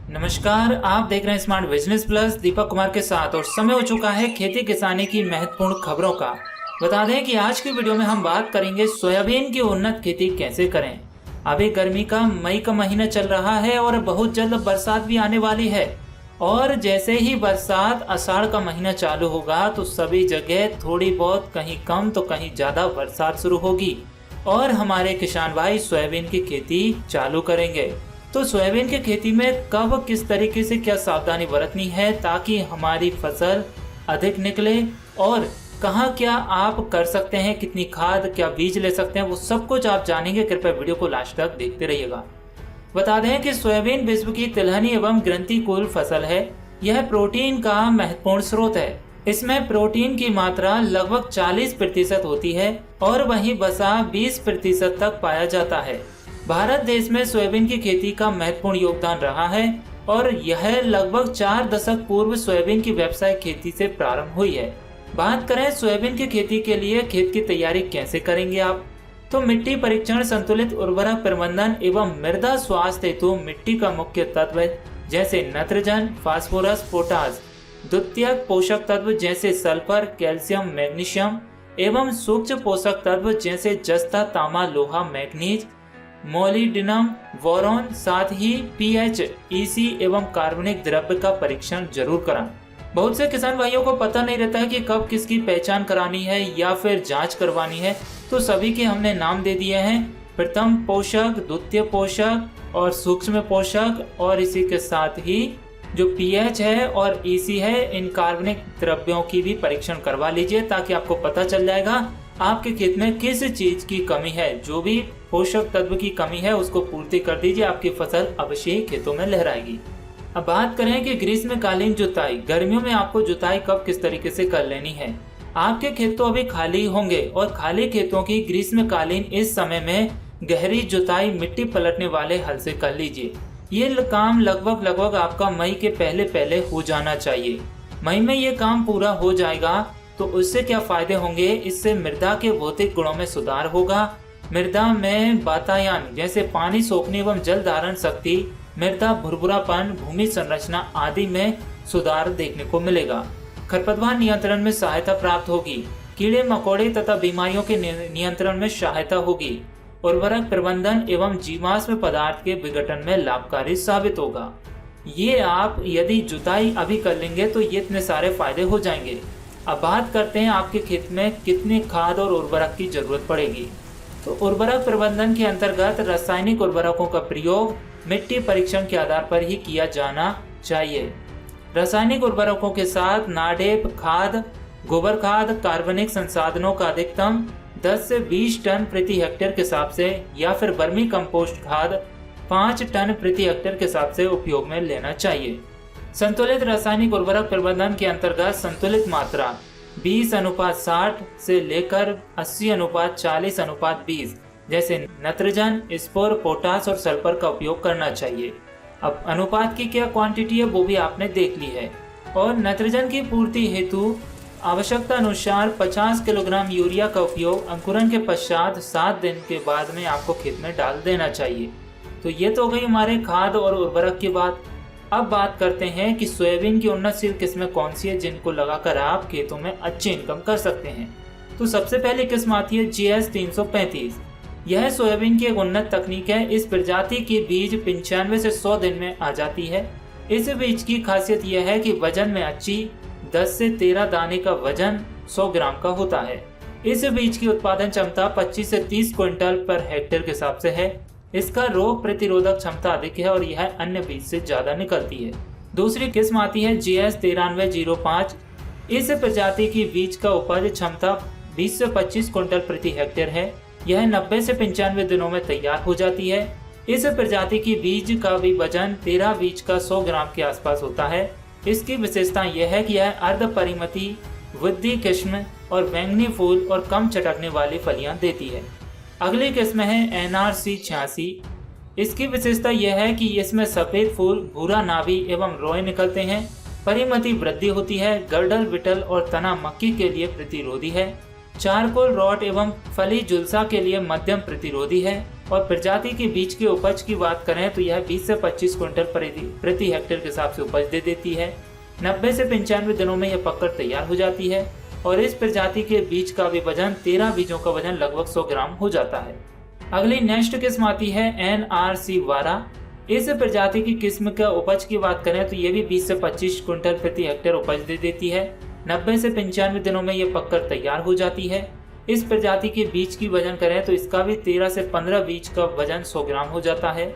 नमस्कार, आप देख रहे हैं smart business plus Deepak Kumar के साथ। और समय हो चुका है खेती किसानी की महत्वपूर्ण खबरों का। बता दें कि आज की वीडियो में हम बात करेंगे सोयाबीन की उन्नत खेती कैसे करें। अभी गर्मी का मई का महीना चल रहा है और बहुत जल्द बरसात भी आने वाली है। और जैसे ही बरसात आषाढ़ का महीना चालू होगा तो सभी जगह थोड़ी बहुत, कहीं कम तो कहीं ज्यादा बरसात शुरू होगी और हमारे किसान भाई सोयाबीन की खेती चालू करेंगे। तो सोयाबीन की खेती में कब किस तरीके से क्या सावधानी बरतनी है ताकि हमारी फसल अधिक निकले, और कहाँ क्या आप कर सकते हैं, कितनी खाद, क्या बीज ले सकते हैं, वो सब कुछ आप जानेंगे। कृपया वीडियो को लास्ट तक देखते रहिएगा। बता दें कि सोयाबीन विश्व की तिलहनी एवं ग्रंथिकुल फसल है। यह प्रोटीन का महत्वपूर्ण स्रोत है। इसमें प्रोटीन की मात्रा लगभग 40% होती है और वहीं वसा 20% तक पाया जाता है। भारत देश में सोयाबीन की खेती का महत्वपूर्ण योगदान रहा है और यह लगभग 4 दशक पूर्व सोयाबीन की व्यावसायिक खेती से प्रारंभ हुई है। बात करें सोयाबीन की खेती के लिए खेत की तैयारी कैसे करेंगे आप, तो मिट्टी परीक्षण, संतुलित उर्वरक प्रबंधन एवं मृदा स्वास्थ्य हेतु मिट्टी का मुख्य तत्व जैसे नाइट्रोजन, फास्फोरस, पोटास, द्वितीयक पोषक तत्व जैसे सल्फर, कैल्शियम, मैग्नीशियम एवं सूक्ष्म पोषक तत्व जैसे जस्ता, तांबा, लोहा, मैग्नीज, मोलिब्डेनम, बोरॉन, साथ ही पीएच, ईसी एवं कार्बनिक द्रव्य का परीक्षण जरूर कराएं। बहुत से किसान भाइयों को पता नहीं रहता है कि कब किसकी पहचान करानी है या फिर जांच करवानी है, तो सभी के हमने नाम दे दिए हैं। प्रथम पोषक, द्वितीय पोषक और सूक्ष्म पोषक, और इसी के साथ ही जो पीएच है और ईसी है, इन कार्बनिक द्रव्यों की भी परीक्षण करवा लीजिए ताकि आपको पता चल जाएगा आपके खेत में किस चीज की कमी है। जो भी पोषक तत्व की कमी है उसको पूर्ति कर दीजिए, आपकी फसल अवश्य ही खेतों में लहराएगी। अब बात करें कि ग्रीष्मकालीन जुताई, गर्मियों में आपको जुताई कब किस तरीके से कर लेनी है। आपके खेत तो अभी खाली होंगे और खाली खेतों की ग्रीष्मकालीन इस समय में गहरी जुताई मिट्टी पलटने वाले हल से कर लीजिए। ये काम लगभग आपका मई के पहले पहले हो जाना चाहिए। मई में ये काम पूरा हो जाएगा तो उससे क्या फायदे होंगे, इससे मृदा के भौतिक गुणों में सुधार होगा। मृदा में वातायन जैसे पानी सोखने एवं जल धारण शक्ति, मृदा भुरभुरापन, भूमि संरचना आदि में सुधार देखने को मिलेगा। खरपतवार नियंत्रण में सहायता प्राप्त होगी। कीड़े मकोड़े तथा बीमारियों के नियंत्रण में सहायता होगी। उर्वरक प्रबंधन एवं जीवाश्म पदार्थ के विघटन में लाभकारी साबित होगा। ये आप यदि जुताई अभी कर लेंगे तो ये इतने सारे फायदे हो जाएंगे। अब बात करते हैं आपके खेत में कितनी खाद और उर्वरक की जरूरत पड़ेगी। तो उर्वरक प्रबंधन के अंतर्गत रासायनिक उर्वरकों का प्रयोग मिट्टी परीक्षण के आधार पर ही किया जाना चाहिए। रासायनिक उर्वरकों के साथ नाडेप खाद, गोबर खाद, कार्बनिक संसाधनों का अधिकतम 10 से 20 टन प्रति हेक्टेयर के हिसाब से या फिर वर्मी कंपोस्ट खाद 5 टन प्रति हेक्टेयर के हिसाब से उपयोग में लेना चाहिए। संतुलित रासायनिक उर्वरक प्रबंधन के अंतर्गत संतुलित मात्रा 20:60 से लेकर 80:40:20 जैसे नाइट्रोजन, स्पोर, पोटास और सल्फर का उपयोग करना चाहिए। अब अनुपात की क्या क्वांटिटी है वो भी आपने देख ली है। और नाइट्रोजन की पूर्ति हेतु आवश्यकता अनुसार 50 किलोग्राम यूरिया का उपयोग अंकुरन के पश्चात 7 दिन के बाद में आपको खेत में डाल देना चाहिए। तो ये तो हो गई हमारे खाद और उर्वरक की बात। अब बात करते हैं कि सोयाबीन की उन्नतशील किस्में कौन सी है जिनको लगाकर आप खेतों में अच्छी इनकम कर सकते हैं। तो सबसे पहली किस्म आती है GS 335। यह सोयाबीन की एक उन्नत तकनीक है। इस प्रजाति की बीज 95 से 100 दिन में आ जाती है। इस बीज की खासियत यह है कि वजन में अच्छी, 10 से 13 दाने का वजन 100 ग्राम का होता है। इस बीज की उत्पादन क्षमता 25 से 30 क्विंटल पर हेक्टेयर के हिसाब से है। इसका रोग प्रतिरोधक क्षमता अधिक है और यह अन्य बीज से ज्यादा निकलती है। दूसरी किस्म आती है GS 9305। इस प्रजाति की बीज का उपज क्षमता 20 से 25 क्विंटल प्रति हेक्टेयर है। यह 90 से 95 दिनों में तैयार हो जाती है। इस प्रजाति की बीज का भी वजन 13 बीज का 100 ग्राम के आसपास होता है। इसकी विशेषता यह है कि यह अर्ध परिमिति, वृद्धि किस्म और बैंगनी फूल और कम चटकने वाली फलियां देती है। अगली किस्म है NRC 86। इसकी विशेषता यह है कि इसमें सफेद फूल, भूरा नाभि एवं रोए निकलते हैं। परिमिति वृद्धि होती है। गर्डल, विटल और तना मक्की के लिए प्रतिरोधी है। चारकोल रॉट एवं फली झुलसा के लिए मध्यम प्रतिरोधी है। और प्रजाति के बीज के उपज की बात करें तो यह 20 से 25 क्विंटल प्रति हेक्टेयर के हिसाब से उपज दे देती है। 90 से 95 दिनों में यह पककर तैयार हो जाती है और इस प्रजाति के बीज का भी वजन 13 बीजों का वजन लगभग 100 ग्राम हो जाता है। अगली नेक्स्ट किस्म आती है NRC 12। इस प्रजाति की किस्म का उपज की बात करें तो ये भी 20 से 25 क्विंटल प्रति हेक्टेयर उपज दे देती है। 90 से 95 दिनों में यह पककर तैयार हो जाती है। इस प्रजाति के बीज की वजन करें तो इसका भी 13 से 15 बीज का वजन 100 ग्राम हो जाता है।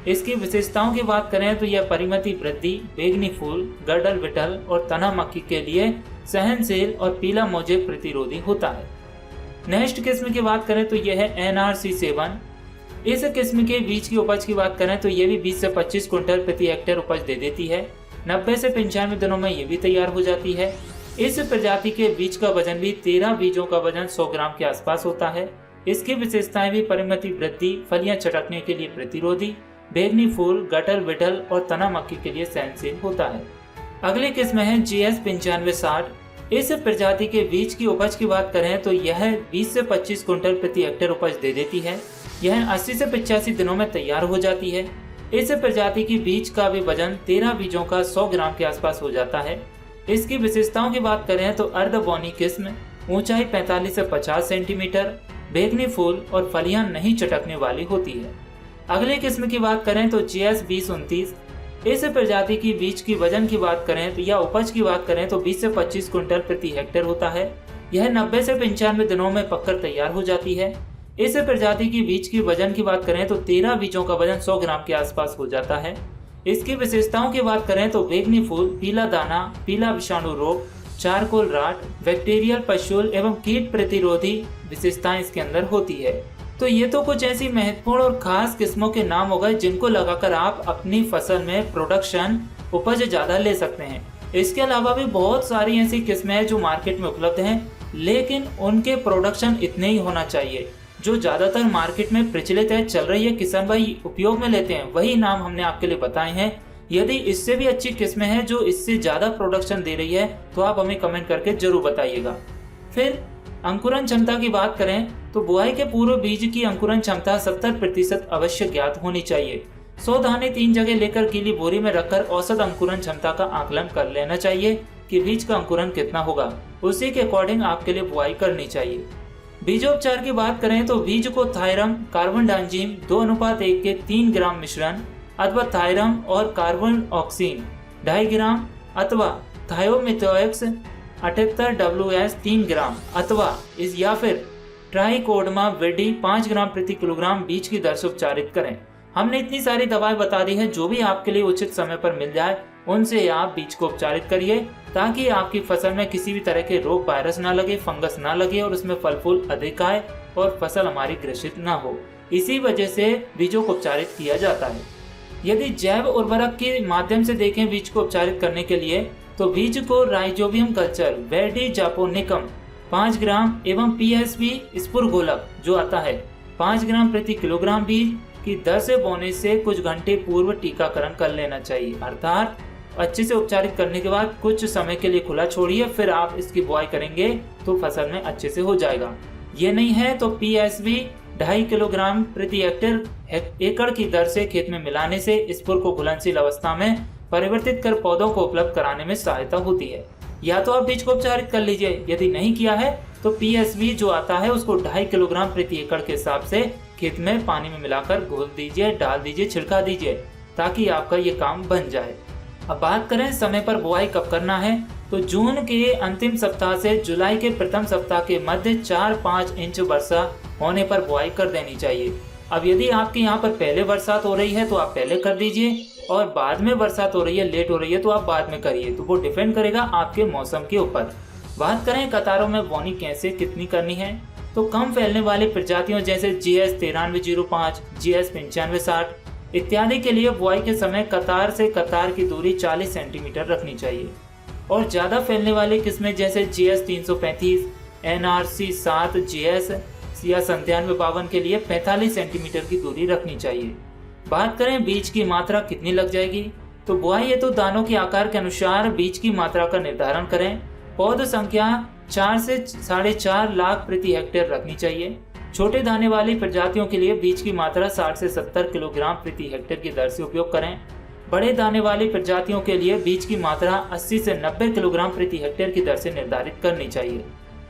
इसकी विशेषताओं की बात करें तो यह परिमिति वृद्धि, बैंगनी फूल, गर्डल विटल और तना मक्खी के लिए सहनशील और पीला मोजेक प्रतिरोधी होता है। नेक्स्ट किस्म की बात करें तो यह है NRC 7। इस किस्म के बीज की उपज की बात करें तो यह भी 20 से 25 क्विंटल प्रति हेक्टेयर उपज दे देती है। 90 से 95 दिनों में ये भी तैयार हो जाती है। इस प्रजाति के बीज का वजन भी 13 बीजों का वजन 100 ग्राम के आसपास होता है। इसकी विशेषताएं भी परिमिति वृद्धि, फलियां चटकने के लिए प्रतिरोधी, बैंगनी फूल, गटल विटल और तना मक्खी के लिए सहनशील होता है। अगली किस्म है GS 9560। इस प्रजाति के बीज की उपज की बात करें तो यह 20 से 25 क्विंटल प्रति हेक्टेयर उपज दे देती है। यह 80 से 85 दिनों में तैयार हो जाती है। इस प्रजाति की बीज का भी वजन 13 बीजों का 100 ग्राम के आसपास हो जाता है। इसकी विशेषताओं की बात करें तो अर्धबौनी किस्म, ऊंचाई 45 से 50 सेंटीमीटर, बैंगनी फूल और फलियां नहीं चटकने वाली होती है। अगली किस्म की बात करें तो GS 2029। इस प्रजाति की बीज की वजन की बात करें तो या उपज की बात करें तो 20 से 25 क्विंटल प्रति हेक्टेयर होता है। यह 90 से 95 दिनों में पककर तैयार हो जाती है। इस प्रजाति की बीज की वजन की बात करें तो 13 बीजों का वजन 100 ग्राम के आसपास हो जाता है। इसकी विशेषताओं की बात करें तो बैंगनी फूल, पीला दाना, पीला विषाणु रोग, चारकोल राट, बैक्टीरियल पशुल एवं कीट प्रतिरोधी विशेषताएं इसके अंदर होती है। तो ये तो कुछ ऐसी महत्वपूर्ण और खास किस्मों के नाम हो गए जिनको लगाकर आप अपनी फसल में प्रोडक्शन उपज ज्यादा ले सकते हैं। इसके अलावा भी बहुत सारी ऐसी किस्में हैं जो मार्केट में उपलब्ध हैं, लेकिन उनके प्रोडक्शन इतने ही होना चाहिए। जो ज्यादातर मार्केट में प्रचलित है, चल रही है, किसान भाई उपयोग में लेते हैं, वही नाम हमने आपके लिए बताए हैं। यदि इससे भी अच्छी किस्में हैं जो इससे ज्यादा प्रोडक्शन दे रही है तो आप हमें कमेंट करके जरूर बताइएगा। फिर अंकुरन क्षमता की बात करें तो बुआई के पूर्व बीज की अंकुरन क्षमता 70% अवश्य ज्ञात होनी चाहिए। 100 दाने 3 जगह लेकर गीली बोरी में रखकर औसत अंकुरन क्षमता का आकलन कर लेना चाहिए कि बीज का अंकुरन कितना होगा। उसी के अकॉर्डिंग आपके लिए बुआई करनी चाहिए। बीजोपचार की बात करें तो बीज को थायरम, कार्बन डाइजिम 2:1 के 3 ग्राम मिश्रण अथवा थायरम और कार्बन ऑक्सीन 2.5 ग्राम अथवा थायोमिथोएक्स 78 WS 3 ग्राम अथवा इस या फिर ट्राइकोडर्मा विडी 5 ग्राम प्रति किलोग्राम बीज की दर से उपचारित करें। हमने इतनी सारी दवाएं बता दी है, जो भी आपके लिए उचित समय पर मिल जाए उनसे आप बीज को उपचारित करिए ताकि आपकी फसल में किसी भी तरह के रोग वायरस ना लगे, फंगस ना लगे और उसमें फल फूल अधिक आए और फसल हमारी ग्रसित ना हो। इसी वजह से बीजों को उपचारित किया जाता है। यदि जैव उर्वरक के माध्यम से देखें बीज को उपचारित करने के लिए तो बीज को राइजोबियम कल्चर, वेडी जापोनिकम 5 ग्राम एवं PSB स्पुरगोलक जो आता है 5 ग्राम प्रति किलोग्राम बीज की दर से बोने से कुछ घंटे पूर्व टीकाकरण कर लेना चाहिए। अर्थात अच्छे से उपचारित करने के बाद कुछ समय के लिए खुला छोड़िए, फिर आप इसकी बुआई करेंगे तो फसल में अच्छे से हो जाएगा। ये नहीं है तो PSB 2.5 किलोग्राम प्रति हेक्टेयर एकड़ की दर से खेत में मिलाने से स्पुर को घुलनशील अवस्था में परिवर्तित कर पौधों को उपलब्ध कराने में सहायता होती है। या तो आप बीज को उपचारित कर लीजिए, यदि नहीं किया है तो PSB जो आता है उसको 2.5 किलोग्राम प्रति एकड़ के हिसाब से खेत में पानी में मिलाकर घोल दीजिए, डाल दीजिए, छिड़का दीजिए ताकि आपका ये काम बन जाए। अब बात करें समय पर बुआई कब करना है तो जून के अंतिम सप्ताह से जुलाई के प्रथम सप्ताह के मध्य 4-5 इंच वर्षा होने पर बुआई कर देनी चाहिए। अब यदि आपके यहाँ पर पहले बरसात हो रही है तो आप पहले कर दीजिए और बाद में बरसात हो रही है, लेट हो रही है तो आप बाद में करिए, तो वो डिपेंड करेगा आपके मौसम के ऊपर। बात करें कतारों में बोनी कैसे कितनी करनी है तो कम फैलने वाली प्रजातियों जैसे GS 9305, GS 9560 इत्यादि के लिए बुआई के समय कतार से कतार की दूरी 40 सेंटीमीटर रखनी चाहिए और ज्यादा फैलने वाली किस्में जैसे GS 335, NRC 7 GS या 9752 के लिए 45 सेंटीमीटर की दूरी रखनी चाहिए। बात करें बीज की मात्रा कितनी लग जाएगी तो बुआई हेतु दानों के आकार के अनुसार बीज की मात्रा का निर्धारण करें। पौध संख्या 4 से 4.5 लाख प्रति हेक्टेयर रखनी चाहिए। छोटे दाने वाली प्रजातियों के लिए बीज की मात्रा 60 से 70 किलोग्राम प्रति हेक्टेयर की दर से उपयोग करें। बड़े दाने वाली प्रजातियों के लिए बीज की मात्रा 80 से 90 किलोग्राम प्रति हेक्टेयर की दर से निर्धारित करनी चाहिए।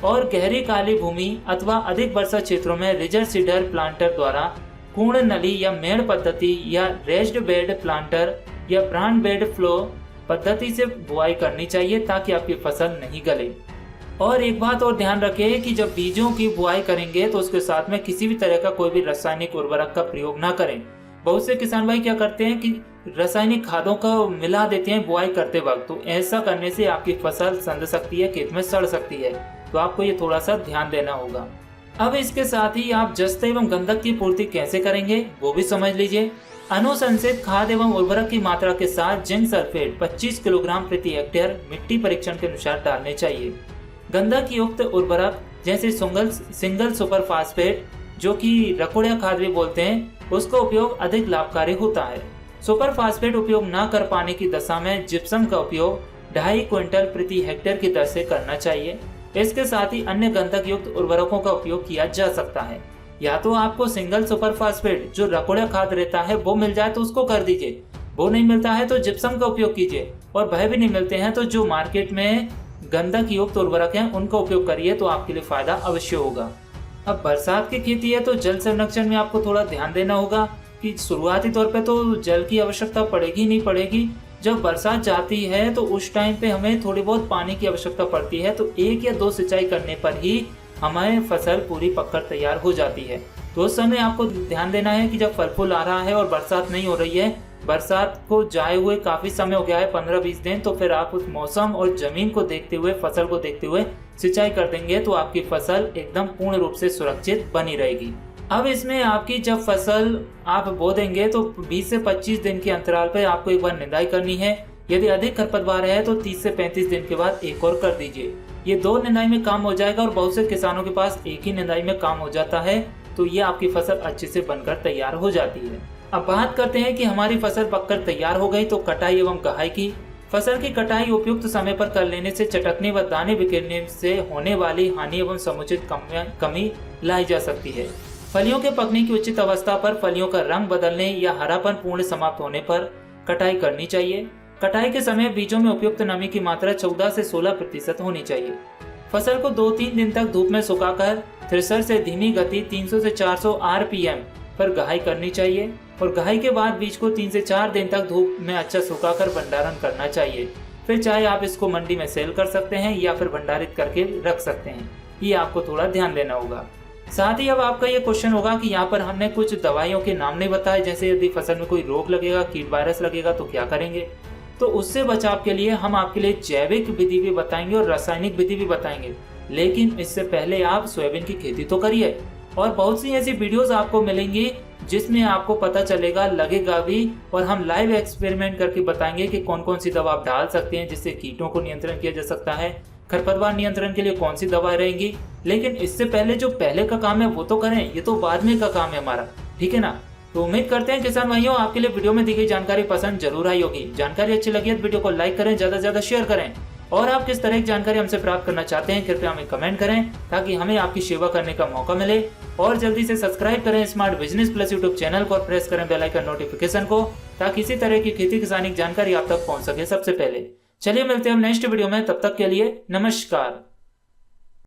और गहरी काली भूमि अथवा अधिक वर्षा क्षेत्रों में रिजर सीडर प्लांटर द्वारा पूर्ण नली या मेड़ पद्धति या रेस्ड बेड प्लांटर या ब्रांड बेड फ्लो पद्धति से बुआई करनी चाहिए ताकि आपकी फसल नहीं गले। और एक बात और ध्यान रखें कि जब बीजों की बुआई करेंगे तो उसके साथ में किसी भी तरह का कोई भी रासायनिक उर्वरक का प्रयोग ना करें। बहुत से किसान भाई क्या करते हैं कि रासायनिक खादों का मिला देते हैं बुआई करते वक्त, तो ऐसा करने से आपकी फसल सड़ सकती है, खेत में सड़ सकती है, तो आपको ये थोड़ा सा ध्यान देना होगा। अब इसके साथ ही आप जस्त एवं गंधक की पूर्ति कैसे करेंगे वो भी समझ लीजिए। अनुशंसित खाद एवं उर्वरक की मात्रा के साथ जिंक सल्फेट 25 किलोग्राम प्रति हेक्टेयर मिट्टी परीक्षण के अनुसार डालने चाहिए। गंधक युक्त उर्वरक जैसे सिंगल सुपर फास्फेट, जो कि रकोड़िया खाद भी बोलते हैं, उसका उपयोग अधिक लाभकारी होता है। सुपर फास्फेट उपयोग न कर पाने की दशा में जिप्सम का उपयोग 2.5 क्विंटल प्रति हेक्टेयर की दर से करना चाहिए। इसके साथ ही अन्य गंधक युक्त उर्वरकों का उपयोग किया जा सकता है। या तो आपको सिंगल सुपर फास्फेट जो रकोड़िया खाद रहता है वो मिल जाए तो उसको कर दीजिए, वो नहीं मिलता है तो जिप्सम का उपयोग कीजिए, और वह भी नहीं मिलते हैं तो जो मार्केट में गंधक युक्त उर्वरक हैं उनका उपयोग करिए, तो आपके लिए फायदा अवश्य होगा। अब बरसात की खेती है तो जल संरक्षण में आपको थोड़ा ध्यान देना होगा कि शुरुआती तौर पे तो जल की आवश्यकता पड़ेगी नहीं पड़ेगी। जब बरसात जाती है तो उस टाइम पे हमें थोड़ी बहुत पानी की आवश्यकता पड़ती है, तो 1 या 2 सिंचाई करने पर ही हमारी फसल पूरी पककर तैयार हो जाती है। तो उस समय आपको ध्यान देना है कि जब फल फूल आ रहा है और बरसात नहीं हो रही है, बरसात को जाए हुए काफी समय हो गया है 15-20 दिन, तो फिर आप उस मौसम और जमीन को देखते हुए, फसल को देखते हुए सिंचाई कर देंगे तो आपकी फसल एकदम पूर्ण रूप से सुरक्षित बनी रहेगी। अब इसमें आपकी जब फसल आप बो देंगे तो 20 से 25 दिन के अंतराल पर आपको एक बार निंदाई करनी है। यदि अधिक खरपतवार है तो 30 से 35 दिन के बाद एक और कर दीजिए। ये 2 निंदाई में काम हो जाएगा और बहुत से किसानों के पास एक ही निंदाई में काम हो जाता है, तो ये आपकी फसल अच्छे से बनकर तैयार हो जाती है। अब बात करते हैं कि हमारी फसल पककर तैयार हो गई तो कटाई एवं गहाई की। फसल की कटाई उपयुक्त समय पर कर लेने से चटकने व दाने बिखरने से होने वाली हानि एवं समुचित कमी लाई जा सकती है। फलियों के पकने की उचित अवस्था पर फलियों का रंग बदलने या हरापन पूर्ण समाप्त होने पर कटाई करनी चाहिए। कटाई के समय बीजों में उपयुक्त नमी की मात्रा 14 से 16% होनी चाहिए। फसल को 2-3 दिन तक धूप में सुखाकर थ्रेशर से धीमी गति 300 से 400 RPM पर गहाई करनी चाहिए, और गहाई के बाद बीज को 3 से 4 दिन तक धूप में अच्छा सुखाकर भंडारण करना चाहिए। फिर चाहे आप इसको मंडी में सेल कर सकते हैं या फिर भंडारित करके रख सकते हैं, ये आपको थोड़ा ध्यान देना होगा। साथ ही अब आपका ये क्वेश्चन होगा कि यहाँ पर हमने कुछ दवाइयों के नाम नहीं बताए, जैसे यदि फसल में कोई रोग लगेगा, कीट वायरस लगेगा तो क्या करेंगे। तो उससे बचाव के लिए हम आपके लिए जैविक विधि भी बताएंगे और रासायनिक विधि भी बताएंगे, लेकिन इससे पहले आप सोयाबीन की खेती तो करिए। और बहुत सी ऐसी वीडियोस आपको मिलेंगी जिसमें आपको पता चलेगा, लगेगा भी, और हम लाइव एक्सपेरिमेंट करके बताएंगे कि कौन कौन सी दवा आप डाल सकते हैं जिससे कीटों को नियंत्रण किया जा सकता है, खरपतवार नियंत्रण के लिए कौन सी दवा रहेंगी। लेकिन इससे पहले जो पहले का काम है वो तो करें, ये तो बाद में का काम है हमारा, ठीक है ना। तो उम्मीद करते हैं किसान भाइयों आपके लिए वीडियो में दी गई जानकारी पसंद जरूर आई होगी। जानकारी अच्छी लगी है तो वीडियो को लाइक करें, ज्यादा से ज्यादा शेयर करें, और आप किस तरह की जानकारी हमसे प्राप्त करना चाहते हैं कृपया हमें कमेंट करें ताकि हमें आपकी सेवा करने का मौका मिले। और जल्दी से सब्सक्राइब करें smart business plus YouTube channel को और प्रेस करें बेल आइकन नोटिफिकेशन को, ताकि इसी तरह की खेती किसानी जानकारी आप तक पहुंच सके सबसे पहले। चलिए मिलते हैं हम नेक्स्ट वीडियो में, तब तक के लिए नमस्कार।